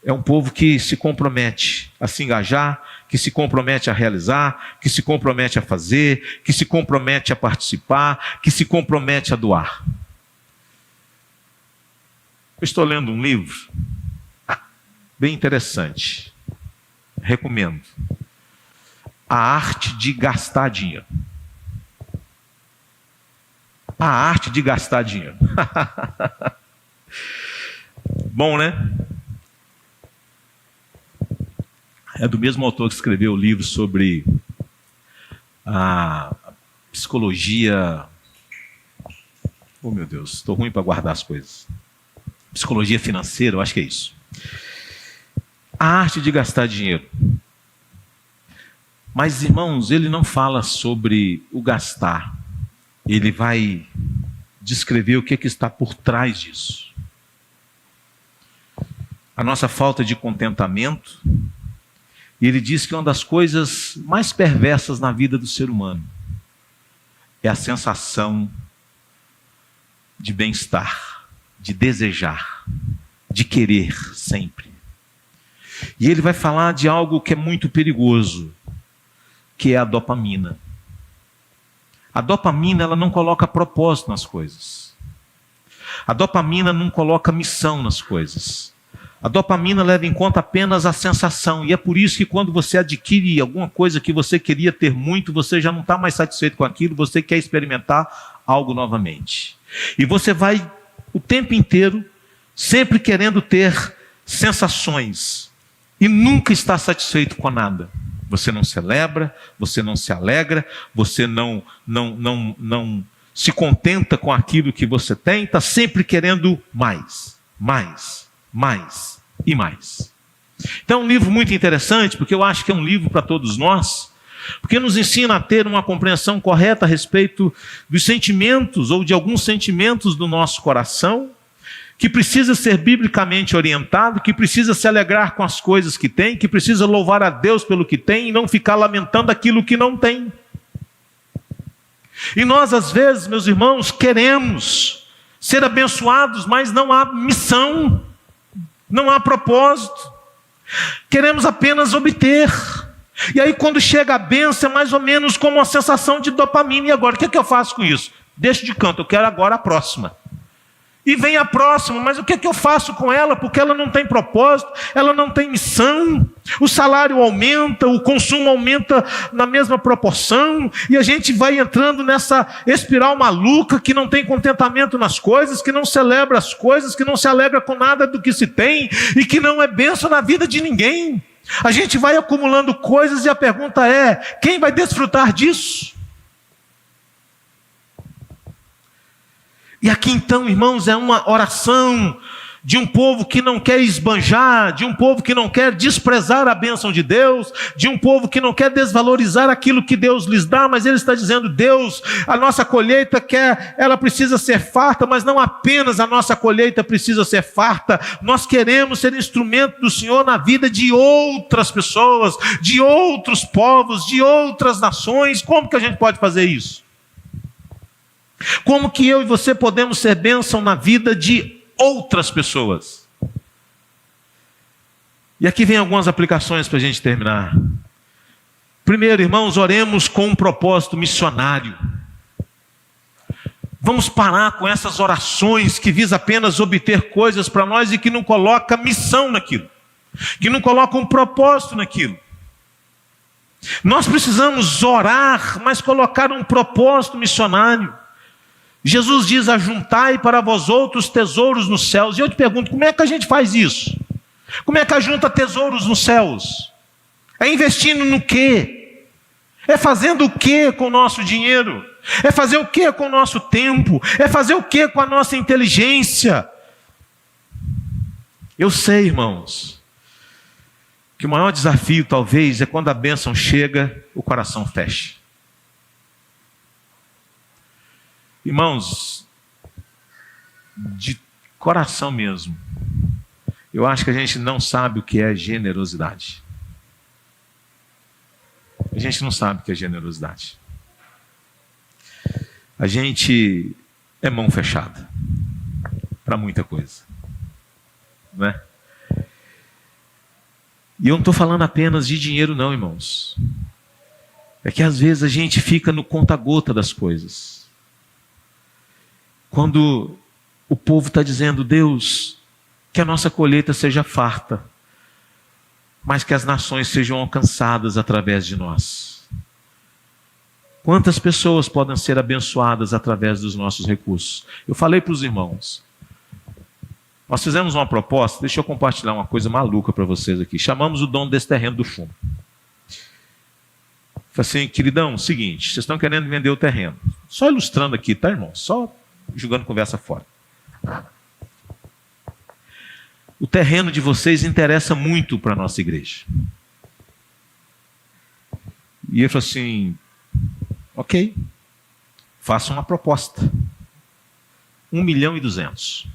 É um povo que se compromete a se engajar, que se compromete a realizar, que se compromete a fazer, que se compromete a participar, que se compromete a doar. Eu estou lendo um livro bem interessante. Recomendo. A Arte de Gastar Dinheiro. A Arte de Gastar Dinheiro. Bom, né? É do mesmo autor que escreveu o livro sobre a psicologia... Oh, meu Deus, estou ruim para guardar as coisas. Psicologia financeira, eu acho que é isso. A arte de gastar dinheiro. Mas, irmãos, ele não fala sobre o gastar. Ele vai descrever o que está por trás disso. A nossa falta de contentamento. E ele diz que uma das coisas mais perversas na vida do ser humano é a sensação de bem-estar, de desejar, de querer sempre. E ele vai falar de algo que é muito perigoso, que é a dopamina. A dopamina, ela não coloca propósito nas coisas. A dopamina não coloca missão nas coisas. A dopamina leva em conta apenas a sensação. E é por isso que quando você adquire alguma coisa que você queria ter muito, você já não está mais satisfeito com aquilo, você quer experimentar algo novamente. E você vai o tempo inteiro sempre querendo ter sensações. E nunca está satisfeito com nada. Você não celebra, você não se alegra, você não se contenta com aquilo que você tem, está sempre querendo mais, mais, mais e mais. Então é um livro muito interessante, porque eu acho que é um livro para todos nós, porque nos ensina a ter uma compreensão correta a respeito dos sentimentos, ou de alguns sentimentos do nosso coração, que precisa ser biblicamente orientado, que precisa se alegrar com as coisas que tem, que precisa louvar a Deus pelo que tem e não ficar lamentando aquilo que não tem. E nós, às vezes, meus irmãos, queremos ser abençoados, mas não há missão, não há propósito. Queremos apenas obter. E aí, quando chega a bênção, é mais ou menos como uma sensação de dopamina. E agora, o que é que eu faço com isso? Deixo de canto, eu quero agora a próxima. E vem a próxima, mas o que é que eu faço com ela? Porque ela não tem propósito, ela não tem missão, o salário aumenta, o consumo aumenta na mesma proporção, e a gente vai entrando nessa espiral maluca que não tem contentamento nas coisas, que não celebra as coisas, que não se alegra com nada do que se tem, e que não é bênção na vida de ninguém. A gente vai acumulando coisas e a pergunta é: quem vai desfrutar disso? E aqui então, irmãos, é uma oração de um povo que não quer esbanjar, de um povo que não quer desprezar a bênção de Deus, de um povo que não quer desvalorizar aquilo que Deus lhes dá, mas ele está dizendo: Deus, a nossa colheita ela precisa ser farta, mas não apenas a nossa colheita precisa ser farta, nós queremos ser instrumento do Senhor na vida de outras pessoas, de outros povos, de outras nações. Como que a gente pode fazer isso? Como que eu e você podemos ser bênção na vida de outras pessoas. E aqui vem algumas aplicações para a gente terminar. Primeiro, irmãos, oremos com um propósito missionário. Vamos parar com essas orações que visam apenas obter coisas para nós e que não colocam missão naquilo, que não colocam um propósito naquilo. Nós precisamos orar, mas colocar um propósito missionário. Jesus diz: ajuntai para vós outros tesouros nos céus. E eu te pergunto, como é que a gente faz isso? Como é que ajunta tesouros nos céus? É investindo no quê? É fazendo o quê com o nosso dinheiro? É fazer o quê com o nosso tempo? É fazer o quê com a nossa inteligência? Eu sei, irmãos, que o maior desafio talvez é quando a bênção chega, o coração fecha. Irmãos, de coração mesmo, eu acho que a gente não sabe o que é generosidade. A gente não sabe o que é generosidade. A gente é mão fechada para muita coisa, não é? E eu não estou falando apenas de dinheiro não, irmãos. É que às vezes a gente fica no conta-gota das coisas. Quando o povo está dizendo: Deus, que a nossa colheita seja farta, mas que as nações sejam alcançadas através de nós. Quantas pessoas podem ser abençoadas através dos nossos recursos? Eu falei para os irmãos, nós fizemos uma proposta, deixa eu compartilhar uma coisa maluca para vocês aqui. Chamamos o dono desse terreno do fundo. Falei assim: queridão, seguinte, vocês estão querendo vender o terreno. Só ilustrando aqui, tá, irmão? Só jogando conversa fora. O terreno de vocês interessa muito para a nossa igreja. E ele falou assim: ok, faça uma proposta. 1.200.000.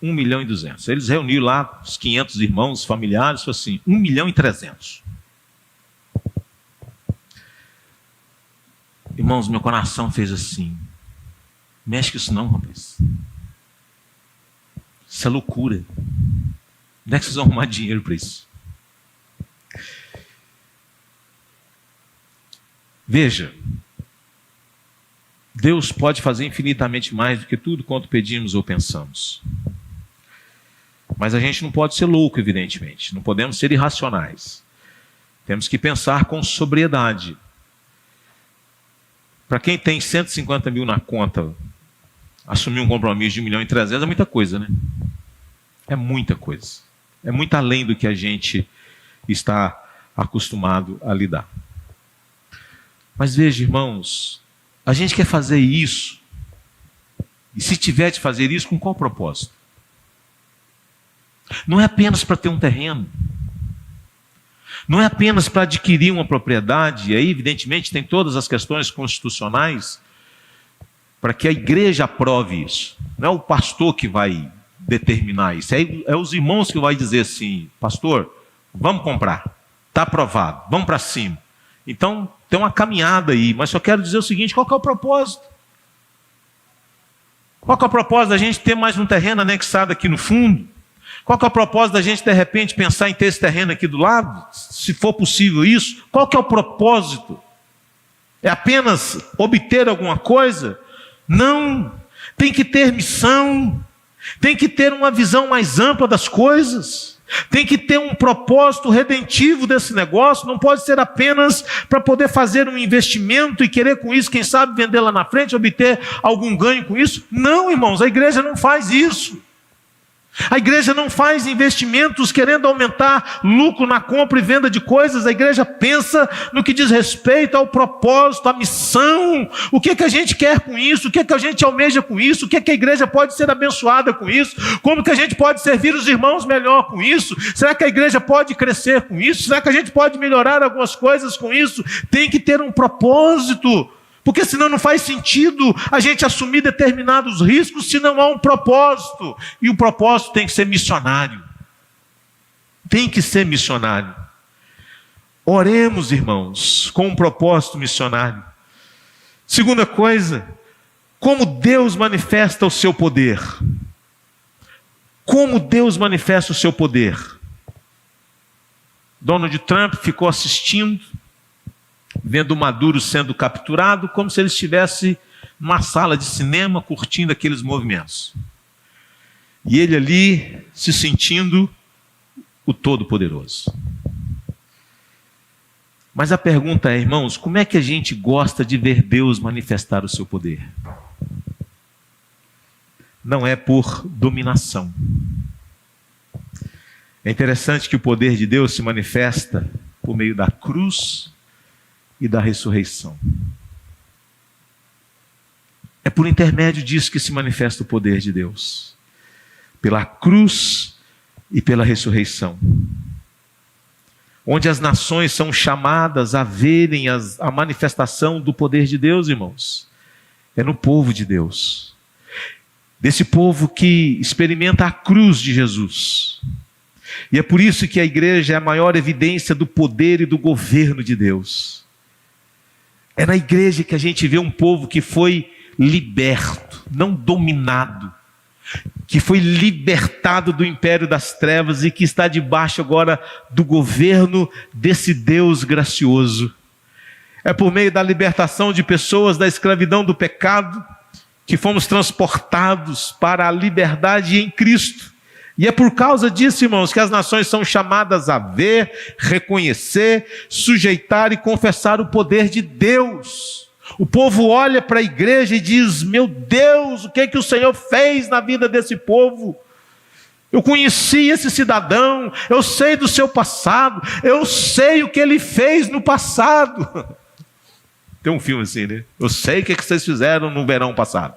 1.200.000. Eles reuniram lá os 500 irmãos, familiares, falou assim: 1.300.000. Irmãos, meu coração fez assim: mexe com isso não, rapaz. Isso é loucura. Onde é que vocês vão arrumar dinheiro para isso? Veja, Deus pode fazer infinitamente mais do que tudo quanto pedimos ou pensamos. Mas a gente não pode ser louco, evidentemente. Não podemos ser irracionais. Temos que pensar com sobriedade. Para quem tem 150 mil na conta, assumir um compromisso de 1.300.000 é muita coisa, né? É muita coisa. É muito além do que a gente está acostumado a lidar. Mas veja, irmãos, a gente quer fazer isso. E se tiver de fazer isso, com qual propósito? Não é apenas para ter um terreno. Não é apenas para adquirir uma propriedade. E aí, evidentemente, tem todas as questões constitucionais para que a igreja aprove isso. Não é o pastor que vai determinar isso. É os irmãos que vai dizer assim: pastor, vamos comprar. Está aprovado. Vamos para cima. Então, tem uma caminhada aí. Mas só quero dizer o seguinte: qual que é o propósito? Qual que é o propósito da gente ter mais um terreno anexado aqui no fundo? Qual que é o propósito da gente, de repente, pensar em ter esse terreno aqui do lado? Se for possível isso. Qual que é o propósito? É apenas obter alguma coisa? Não. Tem que ter missão. Tem que ter uma visão mais ampla das coisas. Tem que ter um propósito redentivo desse negócio. Não pode ser apenas para poder fazer um investimento e querer com isso, quem sabe, vender lá na frente, obter algum ganho com isso. Não, irmãos, a igreja não faz isso. A igreja não faz investimentos querendo aumentar lucro na compra e venda de coisas. A igreja pensa no que diz respeito ao propósito, à missão. O que a gente quer com isso? O que a gente almeja com isso? O que a igreja pode ser abençoada com isso? Como que a gente pode servir os irmãos melhor com isso? Será que a igreja pode crescer com isso? Será que a gente pode melhorar algumas coisas com isso? Tem que ter um propósito. Porque senão não faz sentido a gente assumir determinados riscos se não há um propósito. E o propósito tem que ser missionário. Tem que ser missionário. Oremos, irmãos, com um propósito missionário. Segunda coisa, Como Deus manifesta o seu poder? Como Deus manifesta o seu poder? Donald Trump ficou assistindo, vendo o Maduro sendo capturado, como se ele estivesse numa sala de cinema curtindo aqueles movimentos. E ele ali se sentindo o Todo-Poderoso. Mas a pergunta é, irmãos, como é que a gente gosta de ver Deus manifestar o seu poder? Não é por dominação. É interessante que o poder de Deus se manifesta por meio da cruz e da ressurreição. É por intermédio disso que se manifesta o poder de Deus. Pela cruz e pela ressurreição. Onde as nações são chamadas a verem a manifestação do poder de Deus, irmãos. É no povo de Deus. Desse povo que experimenta a cruz de Jesus. E é por isso que a igreja é a maior evidência do poder e do governo de Deus. É na igreja que a gente vê um povo que foi liberto, não dominado, que foi libertado do império das trevas e que está debaixo agora do governo desse Deus gracioso. É por meio da libertação de pessoas da escravidão do pecado que fomos transportados para a liberdade em Cristo. E é por causa disso, irmãos, que as nações são chamadas a ver, reconhecer, sujeitar e confessar o poder de Deus. O povo olha para a igreja e diz: meu Deus, o que é que o Senhor fez na vida desse povo? Eu conheci esse cidadão, eu sei do seu passado, eu sei o que ele fez no passado. Tem um filme assim, né? Eu sei o que vocês fizeram no verão passado.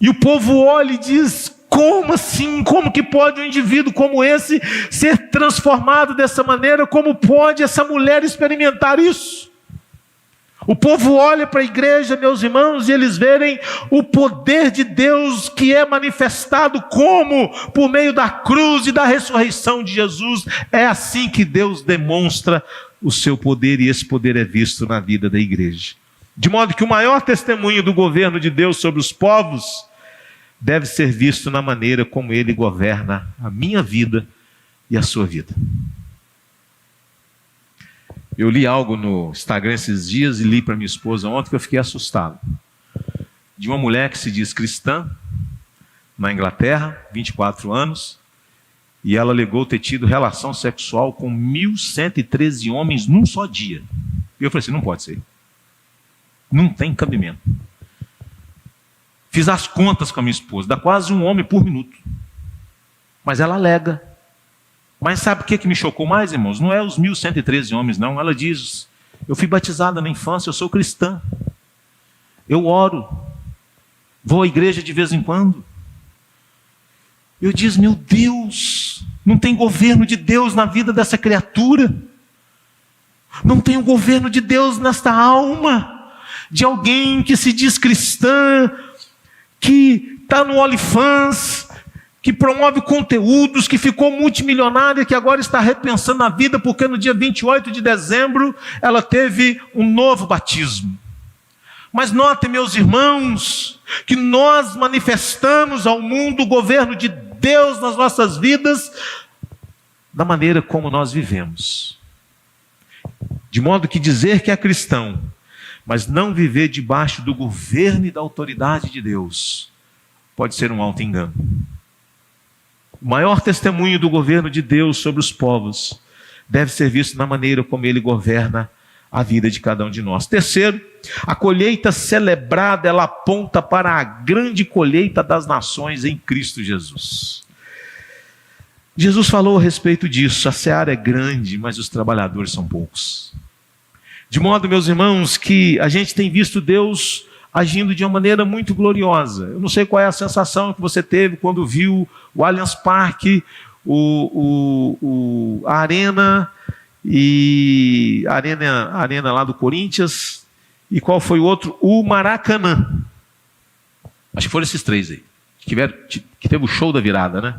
E o povo olha e diz: como assim? Como que pode um indivíduo como esse ser transformado dessa maneira? Como pode essa mulher experimentar isso? O povo olha para a igreja, meus irmãos, e eles verem o poder de Deus que é manifestado como? Por meio da cruz e da ressurreição de Jesus. É assim que Deus demonstra o seu poder, e esse poder é visto na vida da igreja. De modo que o maior testemunho do governo de Deus sobre os povos deve ser visto na maneira como Ele governa a minha vida e a sua vida. Eu li algo no Instagram esses dias e li para minha esposa ontem que eu fiquei assustado. De uma mulher que se diz cristã, na Inglaterra, 24 anos, e ela alegou ter tido relação sexual com 1.113 homens num só dia. E eu falei assim: não pode ser. Não tem cabimento. Fiz as contas com a minha esposa, dá quase um homem por minuto. Mas ela alega. Mas sabe o que me chocou mais, irmãos? Não é os 1.113 homens, não. Ela diz: eu fui batizada na infância, eu sou cristã. Eu oro. Vou à igreja de vez em quando. Eu disse: meu Deus, não tem governo de Deus na vida dessa criatura. Não tem o governo de Deus nesta alma. De alguém que se diz cristã, que está no OnlyFans, que promove conteúdos, que ficou multimilionária, que agora está repensando a vida, porque no dia 28 de dezembro ela teve um novo batismo. Mas notem, meus irmãos, que nós manifestamos ao mundo o governo de Deus nas nossas vidas, da maneira como nós vivemos. De modo que dizer que é cristão, mas não viver debaixo do governo e da autoridade de Deus, pode ser um auto-engano. O maior testemunho do governo de Deus sobre os povos deve ser visto na maneira como Ele governa a vida de cada um de nós. Terceiro, a colheita celebrada, ela aponta para a grande colheita das nações em Cristo Jesus. Jesus falou a respeito disso: a seara é grande, mas os trabalhadores são poucos. De modo, meus irmãos, que a gente tem visto Deus agindo de uma maneira muito gloriosa. Eu não sei qual é a sensação que você teve quando viu o Allianz Parque, a Arena, e a Arena lá do Corinthians, e qual foi o outro? O Maracanã. Acho que foram esses três aí, que teve o show da virada, né?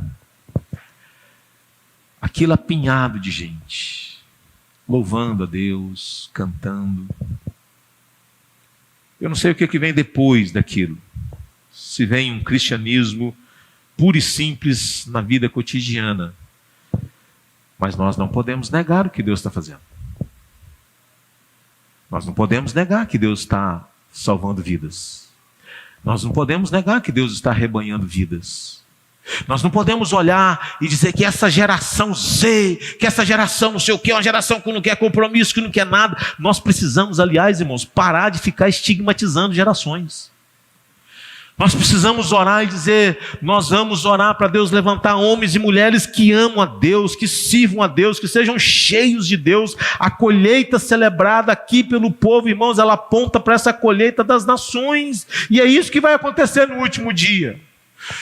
Aquilo apinhado de gente, louvando a Deus, cantando. Eu não sei o que vem depois daquilo. Se vem um cristianismo puro e simples na vida cotidiana. Mas nós não podemos negar o que Deus está fazendo. Nós não podemos negar que Deus está salvando vidas. Nós não podemos negar que Deus está arrebanhando vidas. Nós não podemos olhar e dizer que essa geração Z, que essa geração não sei o que, é uma geração que não quer compromisso, que não quer nada. Nós precisamos, aliás, irmãos, parar de ficar estigmatizando gerações. Nós precisamos orar e dizer, nós vamos orar para Deus levantar homens e mulheres que amam a Deus, que sirvam a Deus, que sejam cheios de Deus. A colheita celebrada aqui pelo povo, irmãos, ela aponta para essa colheita das nações. E é isso que vai acontecer no último dia.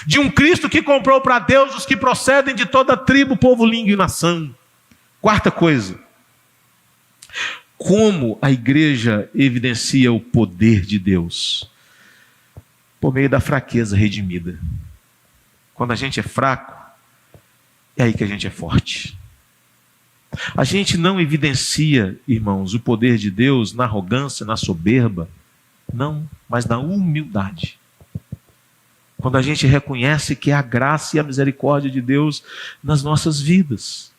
De um Cristo que comprou para Deus os que procedem de toda tribo, povo, língua e nação. Quarta coisa. Como a igreja evidencia o poder de Deus? Por meio da fraqueza redimida. Quando a gente é fraco, é aí que a gente é forte. A gente não evidencia, irmãos, o poder de Deus na arrogância, na soberba, não, mas na humildade. Quando a gente reconhece que é a graça e a misericórdia de Deus nas nossas vidas.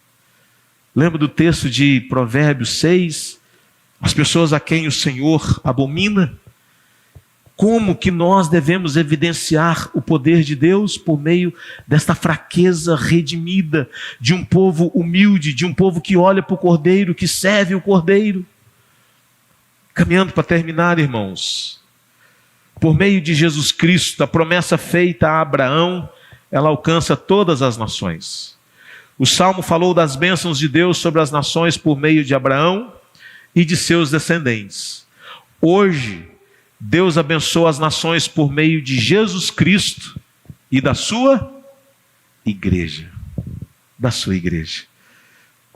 Lembra do texto de Provérbios 6? As pessoas a quem o Senhor abomina. Como que nós devemos evidenciar o poder de Deus? Por meio desta fraqueza redimida, de um povo humilde, de um povo que olha para o Cordeiro, que serve o Cordeiro. Caminhando para terminar, irmãos. Por meio de Jesus Cristo, a promessa feita a Abraão, ela alcança todas as nações. O Salmo falou das bênçãos de Deus sobre as nações por meio de Abraão e de seus descendentes. Hoje, Deus abençoa as nações por meio de Jesus Cristo e da sua igreja. Da sua igreja.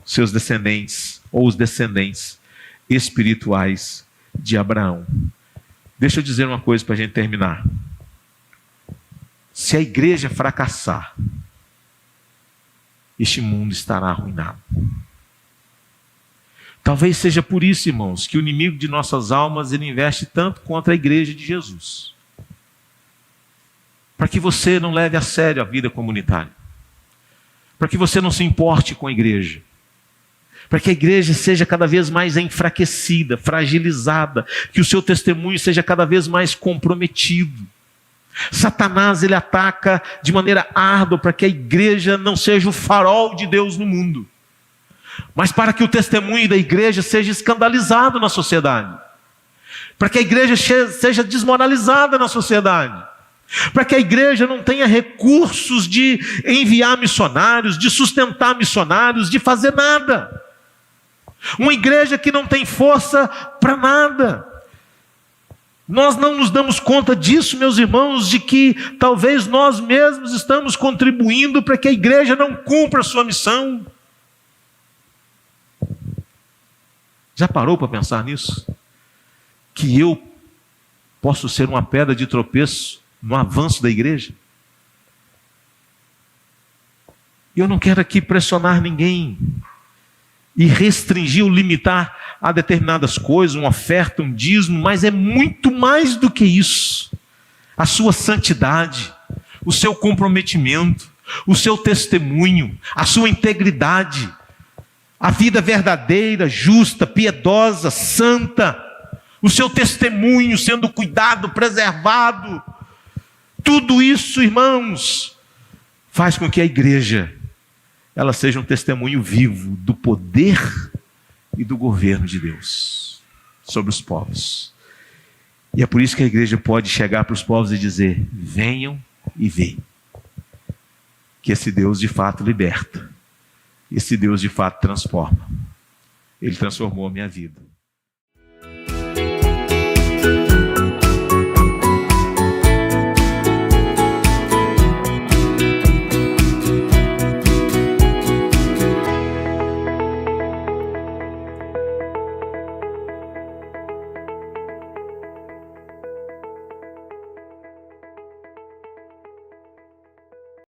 Seus descendentes, ou os descendentes espirituais de Abraão. Deixa eu dizer uma coisa para a gente terminar. Se a igreja fracassar, este mundo estará arruinado. Talvez seja por isso, irmãos, que o inimigo de nossas almas ele investe tanto contra a igreja de Jesus. Para que você não leve a sério a vida comunitária. Para que você não se importe com a igreja. Para que a igreja seja cada vez mais enfraquecida, fragilizada. Que o seu testemunho seja cada vez mais comprometido. Satanás ele ataca de maneira árdua para que a igreja não seja o farol de Deus no mundo. Mas para que o testemunho da igreja seja escandalizado na sociedade. Para que a igreja seja desmoralizada na sociedade. Para que a igreja não tenha recursos de enviar missionários, de sustentar missionários, de fazer nada. Uma igreja que não tem força para nada. Nós não nos damos conta disso, meus irmãos, de que talvez nós mesmos estamos contribuindo para que a igreja não cumpra a sua missão. Já parou para pensar nisso? Que eu posso ser uma pedra de tropeço no avanço da igreja? Eu não quero aqui pressionar ninguém e restringir ou limitar a determinadas coisas, uma oferta, um dízimo, mas é muito mais do que isso. A sua santidade, o seu comprometimento, o seu testemunho, a sua integridade, a vida verdadeira, justa, piedosa, santa, o seu testemunho sendo cuidado, preservado, tudo isso, irmãos, faz com que a igreja ela seja um testemunho vivo do poder e do governo de Deus sobre os povos. E é por isso que a igreja pode chegar para os povos e dizer: venham e vejam que esse Deus de fato liberta. Esse Deus de fato transforma. Ele transformou a minha vida.